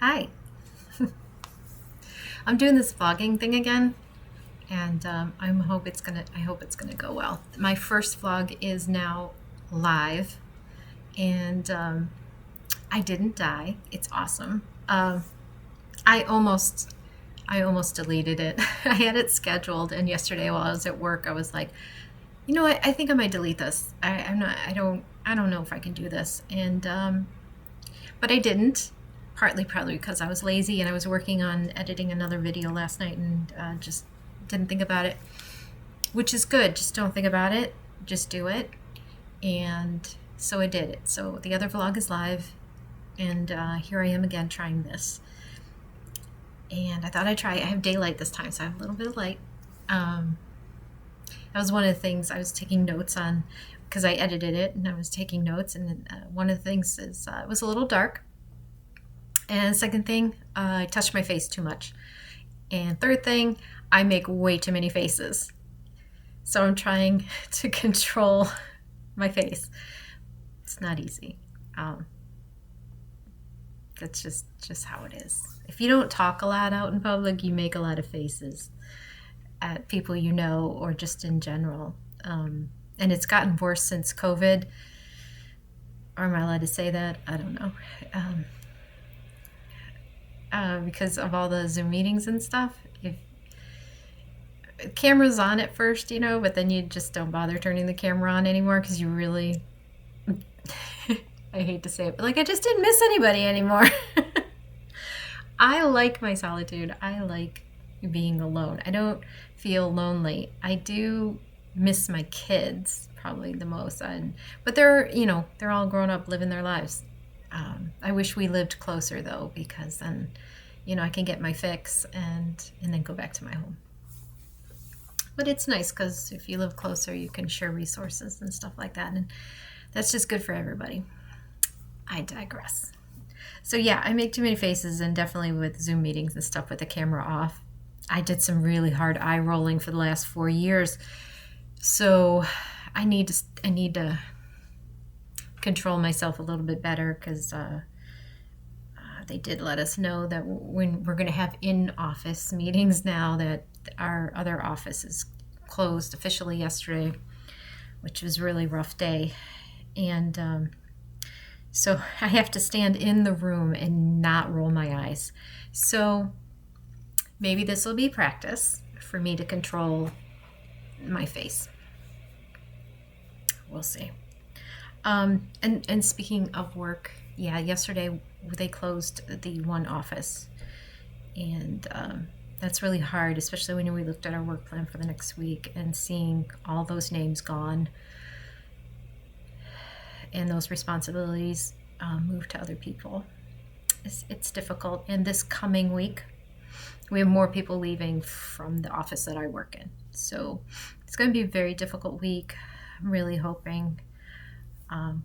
Hi. I'm doing this vlogging thing again, and I hope it's gonna go well. My first vlog is now live, and I didn't die. It's awesome. I almost I almost deleted it. I had it scheduled, and yesterday while I was at work, I was like, you know what? I think I might delete this. I'm not. I don't know if I can do this, and but I didn't. Partly probably because I was lazy and I was working on editing another video last night and just didn't think about it, which is good. Just don't think about it, just do it. And so I did it. So the other vlog is live, and here I am again trying this. And I thought I'd try. I have daylight this time, so I have a little bit of light. That was one of the things I was taking notes on because I edited it and I was taking notes. And one of the things is it was a little dark. And second thing, I touched my face too much. And third thing, I make way too many faces. So I'm trying to control my face. It's not easy. That's just how it is. If you don't talk a lot out in public, you make a lot of faces at people you know or just in general. And it's gotten worse since COVID. Or am I allowed to say that? I don't know. Because of all the Zoom meetings and stuff. If camera's on at first, but then you just don't bother turning the camera on anymore because you really, I hate to say it, but I just didn't miss anybody anymore. I like my solitude. I like being alone. I don't feel lonely. I do miss my kids probably the most. But they're all grown up, living their lives. I wish we lived closer though, because then, I can get my fix and then go back to my home. But it's nice because if you live closer, you can share resources and stuff like that. And that's just good for everybody. I digress. So yeah, I make too many faces, and definitely with Zoom meetings and stuff with the camera off. I did some really hard eye rolling for the last 4 years. So I need to control myself a little bit better because they did let us know that when we're going to have in-office meetings now, that our other office is closed officially yesterday, which was a really rough day. And so I have to stand in the room and not roll my eyes. So maybe this will be practice for me to control my face. We'll see. And speaking of work, yeah, yesterday they closed the one office, and that's really hard, especially when we looked at our work plan for the next week and seeing all those names gone and those responsibilities moved to other people. It's difficult. And this coming week, we have more people leaving from the office that I work in, so it's going to be a very difficult week. I'm really hoping.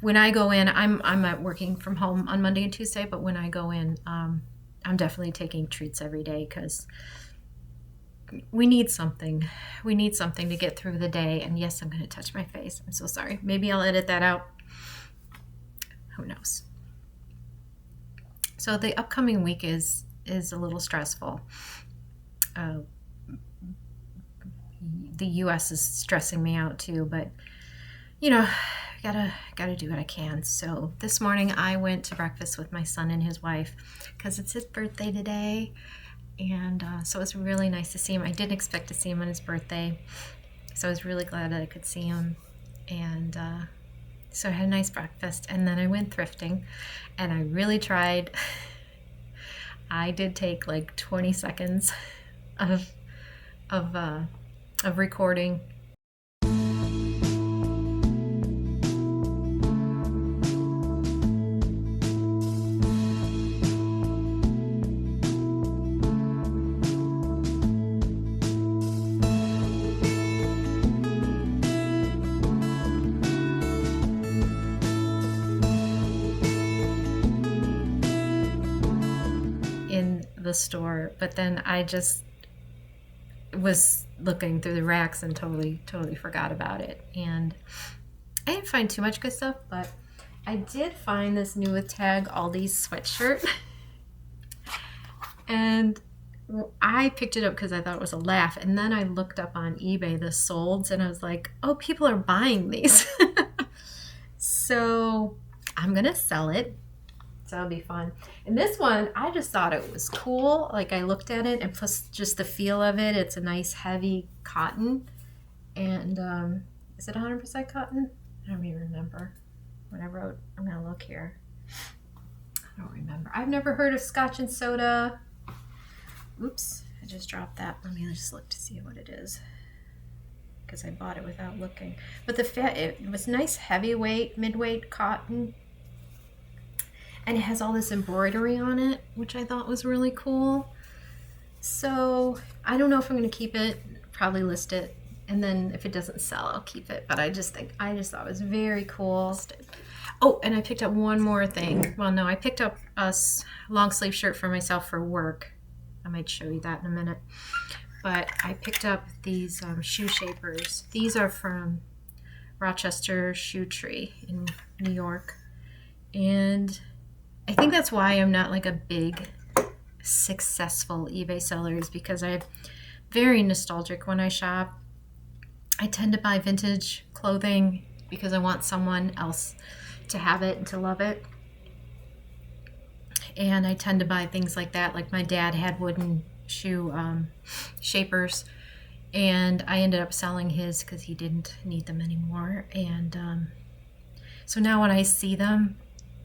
When I go in, I'm at working from home on Monday and Tuesday, but when I go in, I'm definitely taking treats every day because we need something. We need something to get through the day. And yes, I'm going to touch my face. I'm so sorry. Maybe I'll edit that out. Who knows? So the upcoming week is a little stressful. The U.S. is stressing me out too, but gotta do what I can. So this morning I went to breakfast with my son and his wife because it's his birthday today, and so it was really nice to see him. I didn't expect to see him on his birthday, so I was really glad that I could see him. And so I had a nice breakfast, and then I went thrifting, and I really tried. I did take like 20 seconds of recording. In the store, but then I just was looking through the racks and totally forgot about it. And I didn't find too much good stuff, but I did find this new with tag Aldi's sweatshirt. And I picked it up because I thought it was a laugh. And then I looked up on eBay the solds and I was like, oh, people are buying these. So I'm going to sell it. So it'll be fun. And this one, I just thought it was cool. Like I looked at it and plus just the feel of it. It's a nice heavy cotton. And is it 100% cotton? I don't even remember what I wrote. I'm going to look here. I don't remember. I've never heard of Scotch and soda. Oops, I just dropped that. Let me just look to see what it is because I bought it without looking. But it was nice heavyweight, midweight cotton. And it has all this embroidery on it, which I thought was really cool. So I don't know if I'm going to keep it, probably list it. And then if it doesn't sell, I'll keep it. But I just thought it was very cool. Oh, and I picked up one more thing. Well, no, I picked up a long sleeve shirt for myself for work. I might show you that in a minute. But I picked up these shoe shapers. These are from Rochester Shoe Tree in New York. And I think that's why I'm not like a big successful eBay seller, is because I'm very nostalgic when I shop. I tend to buy vintage clothing because I want someone else to have it and to love it. And I tend to buy things like that. Like my dad had wooden shoe shapers, and I ended up selling his because he didn't need them anymore. And so now when I see them,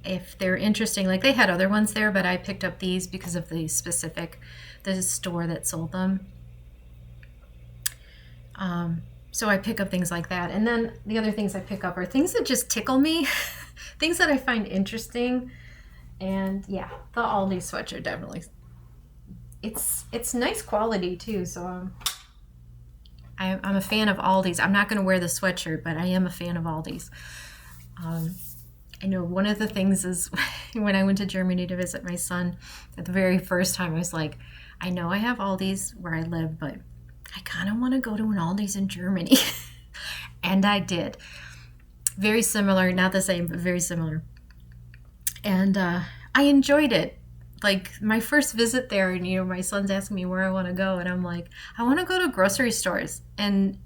if they're interesting, like they had other ones there, but I picked up these because of the store that sold them. So I pick up things like that. And then the other things I pick up are things that just tickle me, things that I find interesting. And yeah, the Aldi sweatshirt definitely, it's nice quality too. So I'm a fan of Aldi's. I'm not going to wear the sweatshirt, but I am a fan of Aldi's. I know one of the things is when I went to Germany to visit my son, at the very first time, I was like, I know I have Aldi's where I live, but I kind of want to go to an Aldi's in Germany. And I did. Very similar, not the same, but very similar. And I enjoyed it. Like my first visit there, and my son's asking me where I want to go, and I'm like, I want to go to grocery stores and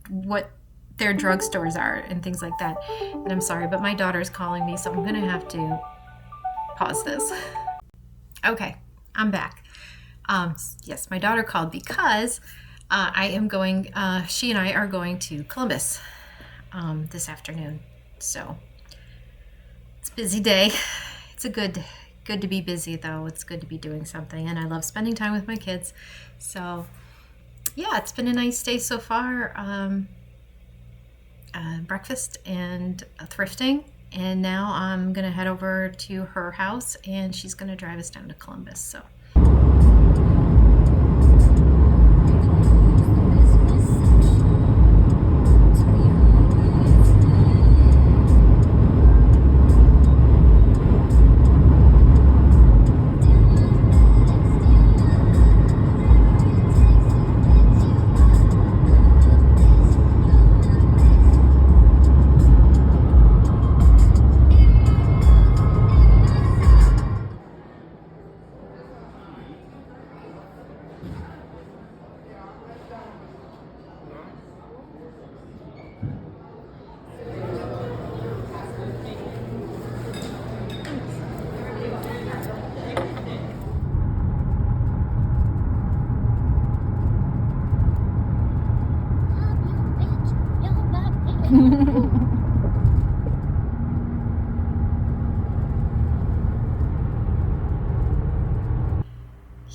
what their drugstores are and things like that. And I'm sorry, but my daughter's calling me, so I'm gonna have to pause this. Okay, I'm back. Yes, my daughter called because I am going, she and I are going to Columbus this afternoon. So it's a busy day. It's good to be busy though. It's good to be doing something, and I love spending time with my kids. So yeah, it's been a nice day so far. Breakfast and thrifting, and now I'm gonna head over to her house, and she's gonna drive us down to Columbus. So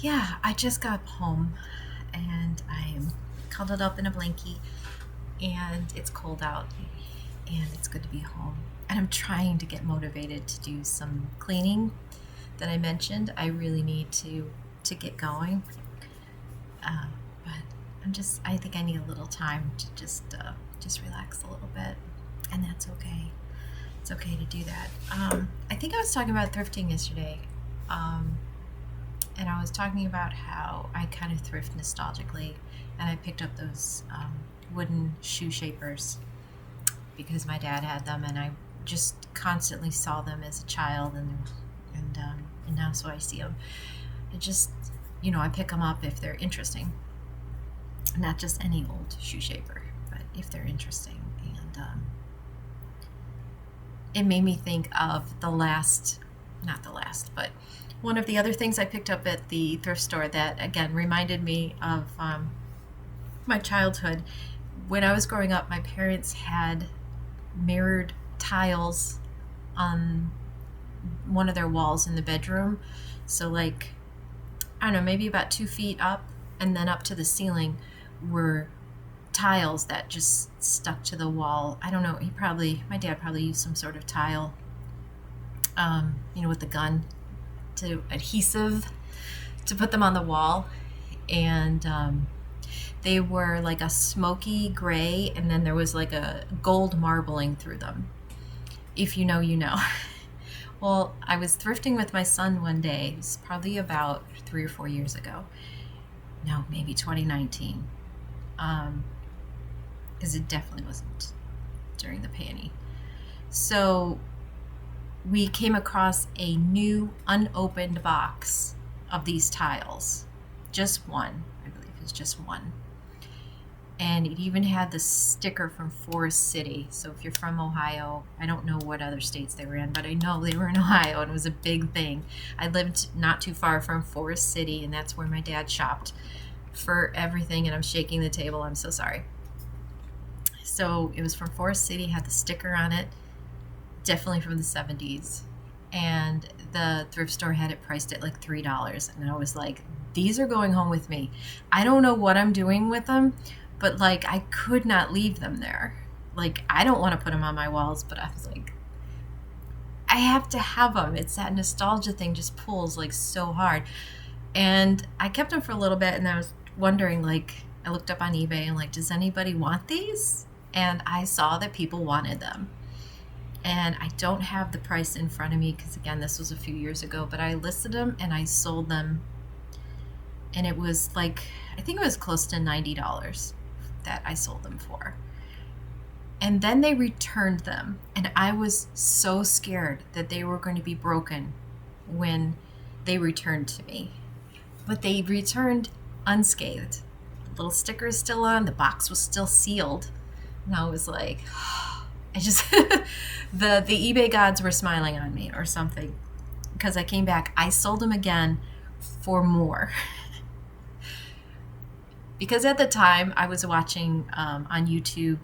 yeah, I just got home and I'm cuddled up in a blankie, and it's cold out, and it's good to be home. And I'm trying to get motivated to do some cleaning that I mentioned. I really need to get going. But I think I need a little time to just relax a little bit, and that's okay. It's okay to do that. I think I was talking about thrifting yesterday. And I was talking about how I kind of thrift nostalgically, and I picked up those wooden shoe shapers because my dad had them, and I just constantly saw them as a child, and now so I see them. it just, you know, I pick them up if they're interesting. Not just any old shoe shaper, but if they're interesting. And it made me think of not the last, but one of the other things I picked up at the thrift store that, again, reminded me of my childhood. When I was growing up, my parents had mirrored tiles on one of their walls in the bedroom. So, like, I don't know, maybe about 2 feet up, and then up to the ceiling were tiles that just stuck to the wall. I don't know, my dad probably used some sort of tile, you know, with the gun to adhesive to put them on the wall. And they were like a smoky gray, and then there was like a gold marbling through them. If you know, you know. Well, I was thrifting with my son one day. It was probably about 3 or 4 years ago. No, maybe 2019. Because it definitely wasn't during the panty. So we came across a new unopened box of these tiles. Just one, I believe it was just one. And it even had the sticker from Forest City. So if you're from Ohio, I don't know what other states they were in, but I know they were in Ohio, and it was a big thing. I lived not too far from Forest City, and that's where my dad shopped for everything. And I'm shaking the table, I'm so sorry. So it was from Forest City, had the sticker on it, definitely from the 70s. And the thrift store had it priced at like $3. And I was like, these are going home with me. I don't know what I'm doing with them, but like, I could not leave them there. Like, I don't want to put them on my walls, but I was like, I have to have them. It's that nostalgia thing just pulls like so hard. And I kept them for a little bit, and I was wondering, like, I looked up on eBay and like, does anybody want these? And I saw that people wanted them. And I don't have the price in front of me because, again, this was a few years ago, but I listed them and I sold them. And it was like, I think it was close to $90 that I sold them for. And then they returned them. And I was so scared that they were going to be broken when they returned to me. But they returned unscathed. The little sticker is still on. The box was still sealed. And I was like, I just, the eBay gods were smiling on me or something. Because I came back. I sold them again for more. Because at the time I was watching on YouTube,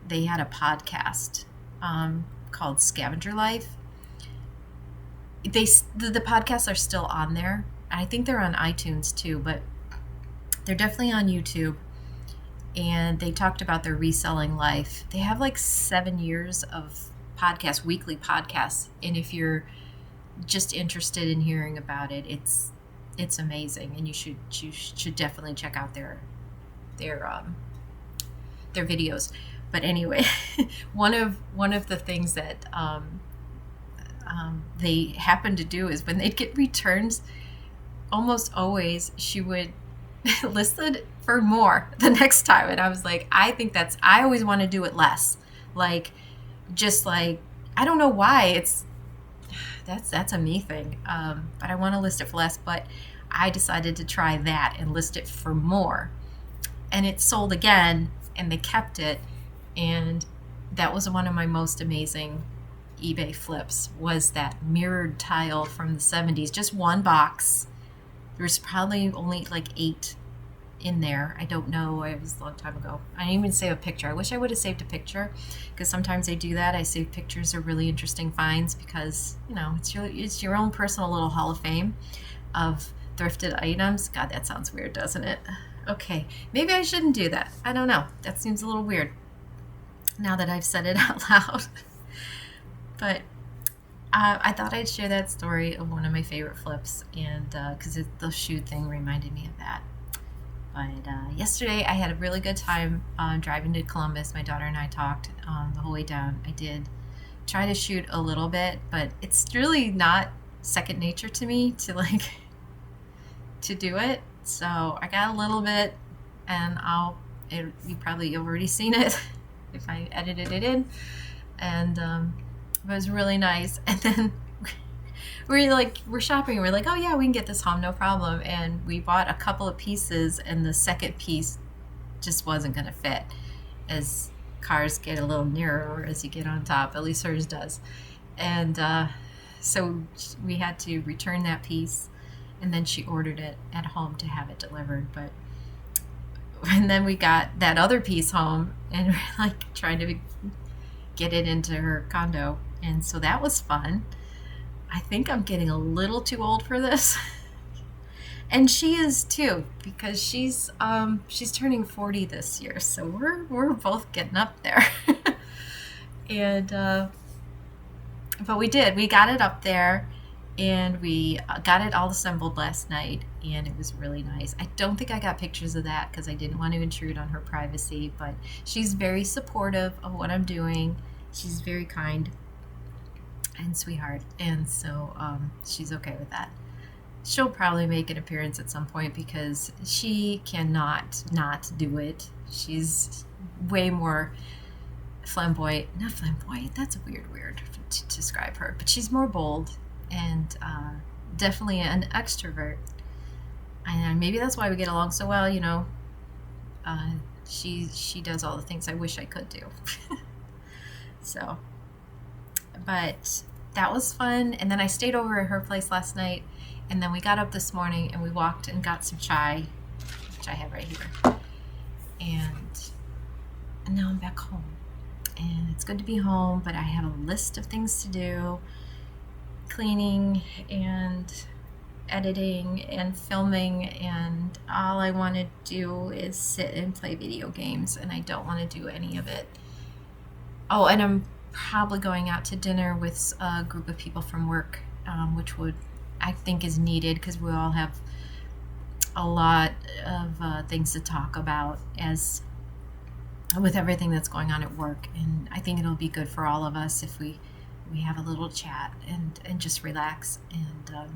they had a podcast called Scavenger Life. The podcasts are still on there. I think they're on iTunes too, but they're definitely on YouTube. And they talked about their reselling life. They have like 7 years of podcasts, weekly podcasts. And if you're just interested in hearing about it, it's amazing. And you should definitely check out their videos. But anyway, one of the things that they happened to do is when they'd get returns, almost always she would list it for more the next time. And I was like, I always want to do it less. Like, just like, I don't know why, that's a me thing. But I want to list it for less, but I decided to try that and list it for more. And it sold again, and they kept it. And that was one of my most amazing eBay flips, was that mirrored tile from the 70s. Just one box. There's probably only like 8 in there. I don't know. It was a long time ago. I didn't even save a picture. I wish I would have saved a picture, because sometimes I do that. I save pictures of really interesting finds because, you know, it's your own personal little hall of fame of thrifted items. God, that sounds weird, doesn't it? Okay, maybe I shouldn't do that. I don't know. That seems a little weird now that I've said it out loud. But I thought I'd share that story of one of my favorite flips, and because the shoe thing reminded me of that. But yesterday I had a really good time driving to Columbus. My daughter and I talked the whole way down. I did try to shoot a little bit, but it's really not second nature to me to do it. So I got a little bit, and you probably already seen it if I edited it in, and it was really nice. And then we're shopping. We're like, oh yeah, we can get this home, no problem. And we bought a couple of pieces, and the second piece just wasn't going to fit. As cars get a little nearer as you get on top, at least hers does. And so we had to return that piece, and then she ordered it at home to have it delivered. But and then we got that other piece home, and we're like trying to get it into her condo, and so that was fun. I think I'm getting a little too old for this. And she is too, because she's turning 40 this year, so we're both getting up there. And but we got it up there, and we got it all assembled last night, and it was really nice. I don't think I got pictures of that because I didn't want to intrude on her privacy, but she's very supportive of what I'm doing. She's very kind and sweetheart, and so she's okay with that. She'll probably make an appearance at some point because she cannot not do it. She's way more flamboyant. Not flamboyant, that's a weird word to describe her, but she's more bold and definitely an extrovert. And maybe that's why we get along so well, you know. She does all the things I wish I could do. So, but that was fun. And then I stayed over at her place last night. And then we got up this morning and we walked and got some chai, which I have right here. And now I'm back home. And it's good to be home, but I have a list of things to do. Cleaning and editing and filming, and all I want to do is sit and play video games, and I don't want to do any of it. Oh, and I'm probably going out to dinner with a group of people from work, which I think is needed because we all have a lot of things to talk about as with everything that's going on at work, and I think it'll be good for all of us if we have a little chat and just relax and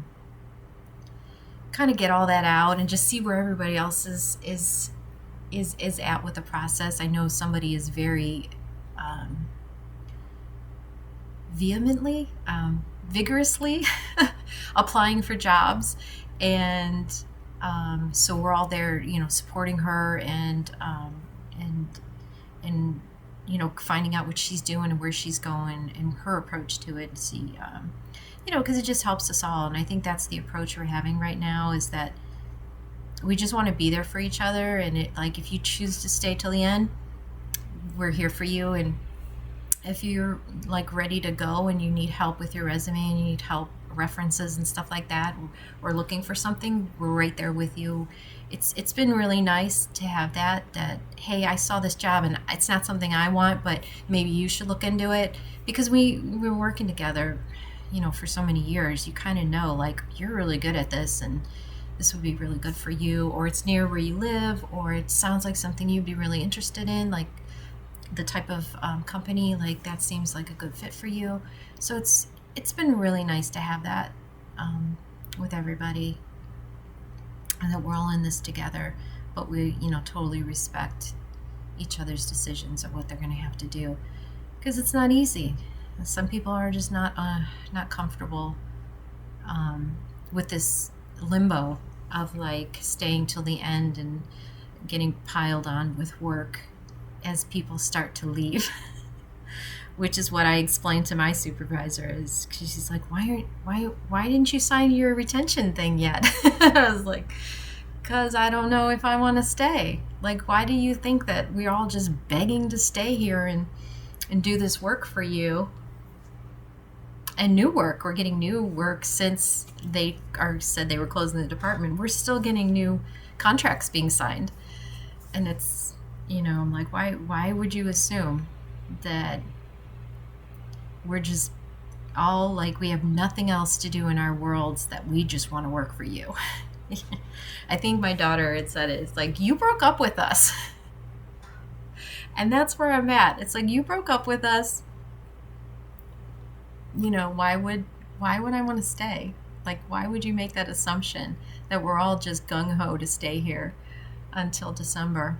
kind of get all that out and just see where everybody else is at with the process. I know somebody is very vehemently, vigorously applying for jobs, and so we're all there, you know, supporting her and you know, finding out what she's doing and where she's going and her approach to it, and see, you know, because it just helps us all. And I think that's the approach we're having right now, is that we just want to be there for each other. And it, like, if you choose to stay till the end, we're here for you. And if you're like ready to go and you need help with your resume and you need help, references and stuff like that, or looking for something, we're right there with you. It's been really nice to have that hey, I saw this job and it's not something I want, but maybe you should look into it, because we're working together, you know, for so many years. You kind of know, like, you're really good at this and this would be really good for you, or it's near where you live, or it sounds like something you'd be really interested in, like the type of company, like that seems like a good fit for you. So it's been really nice to have that with everybody, and that we're all in this together, but we, you know, totally respect each other's decisions of what they're going to have to do, because it's not easy. Some people are just not comfortable with this limbo of like staying till the end and getting piled on with work as people start to leave. Which is what I explained to my supervisor, is she's like, why didn't you sign your retention thing yet? I was like, because I don't know if I want to stay. Like, why do you think that we're all just begging to stay here and do this work for you? And new work, we're getting new work since they said they were closing the department. We're still getting new contracts being signed. And it's, you know, I'm like, why would you assume that we're just all like, we have nothing else to do in our worlds, that we just want to work for you? I think my daughter had said it. It's like, you broke up with us. And that's where I'm at. It's like, you broke up with us. You know, why would I want to stay? Like, why would you make that assumption that we're all just gung-ho to stay here until December?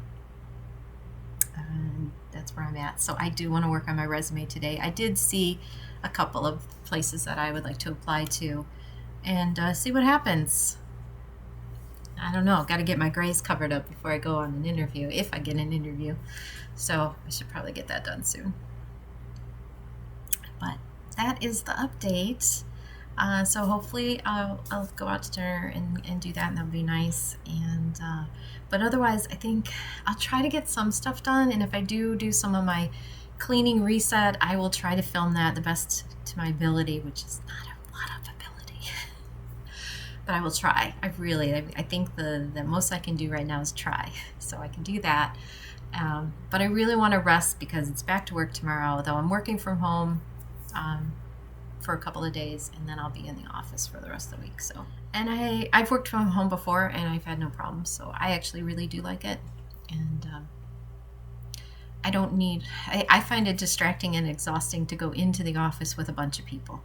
And that's where I'm at. So I do want to work on my resume today. I did see a couple of places that I would like to apply to. and see what happens. I don't know. Got to get my grays covered up before I go on an interview, if I get an interview. So I should probably get that done soon. But that is the update. So hopefully I'll go out to dinner and do that, and that'll be nice. And but otherwise, I think I'll try to get some stuff done. And if I do some of my cleaning reset, I will try to film that the best to my ability, which is not a lot of ability. But I will try. I think the most I can do right now is try. So I can do that. But I really want to rest because it's back to work tomorrow, though I'm working from home for a couple of days, and then I'll be in the office for the rest of the week. So, and I've worked from home before, and I've had no problems. So I actually really do like it, and I don't need. I find it distracting and exhausting to go into the office with a bunch of people.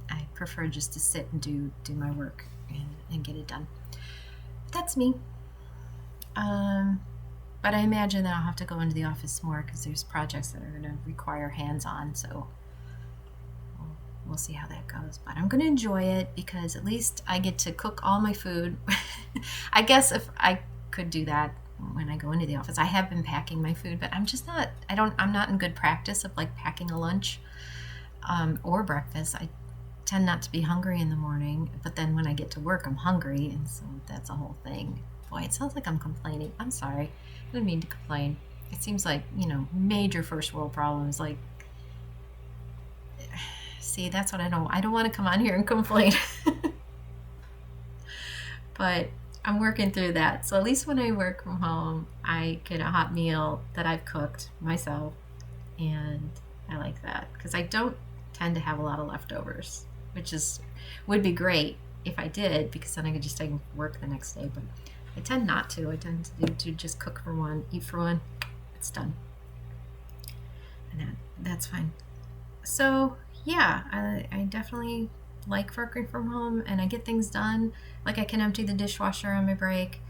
I prefer just to sit and do my work and get it done. But that's me. But I imagine that I'll have to go into the office more because there's projects that are going to require hands-on. So we'll see how that goes. But I'm going to enjoy it because at least I get to cook all my food. I guess if I could do that when I go into the office. I have been packing my food, but I'm just not. I'm not in good practice of like packing a lunch or breakfast. I tend not to be hungry in the morning, but then when I get to work, I'm hungry, and so that's a whole thing. Boy, it sounds like I'm complaining. I'm sorry. I didn't mean to complain. It seems like, major first world problems. Like, see, that's what I don't want to come on here and complain. But I'm working through that. So at least when I work from home, I get a hot meal that I've cooked myself, and I like that because I don't tend to have a lot of leftovers, which would be great if I did, because then I could just take them to work the next day. But I tend not to. I tend to just cook for one, eat for one. It's done. And that's fine. So, yeah, I definitely like working from home, and I get things done. Like I can empty the dishwasher on my break.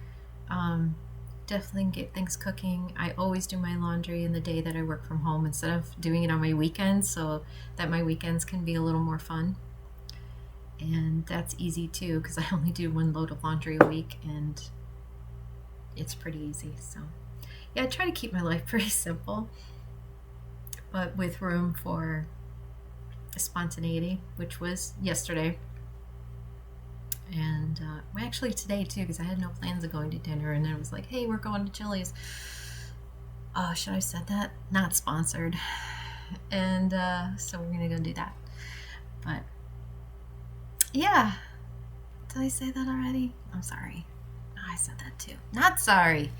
Definitely get things cooking. I always do my laundry in the day that I work from home instead of doing it on my weekends, so that my weekends can be a little more fun. And that's easy too, because I only do one load of laundry a week, and it's pretty easy. So yeah, I try to keep my life pretty simple, but with room for spontaneity, which was yesterday, and well, actually today too, because I had no plans of going to dinner, and then it was like, hey, we're going to Chili's. Oh, should I have said that? Not sponsored. And so we're gonna go do that. But yeah, did I say that already? I'm sorry. I said that too. Not sorry.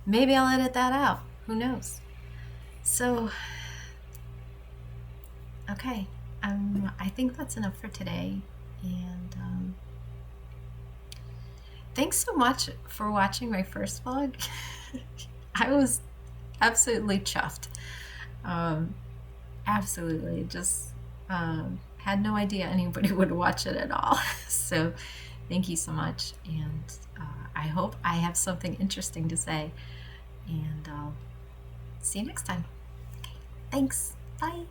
Maybe I'll edit that out. Who knows? So, okay. I think that's enough for today. And thanks so much for watching my first vlog. I was absolutely chuffed. Absolutely. Just had no idea anybody would watch it at all. So thank you so much. And I hope I have something interesting to say. And I'll see you next time. Okay, thanks. Bye.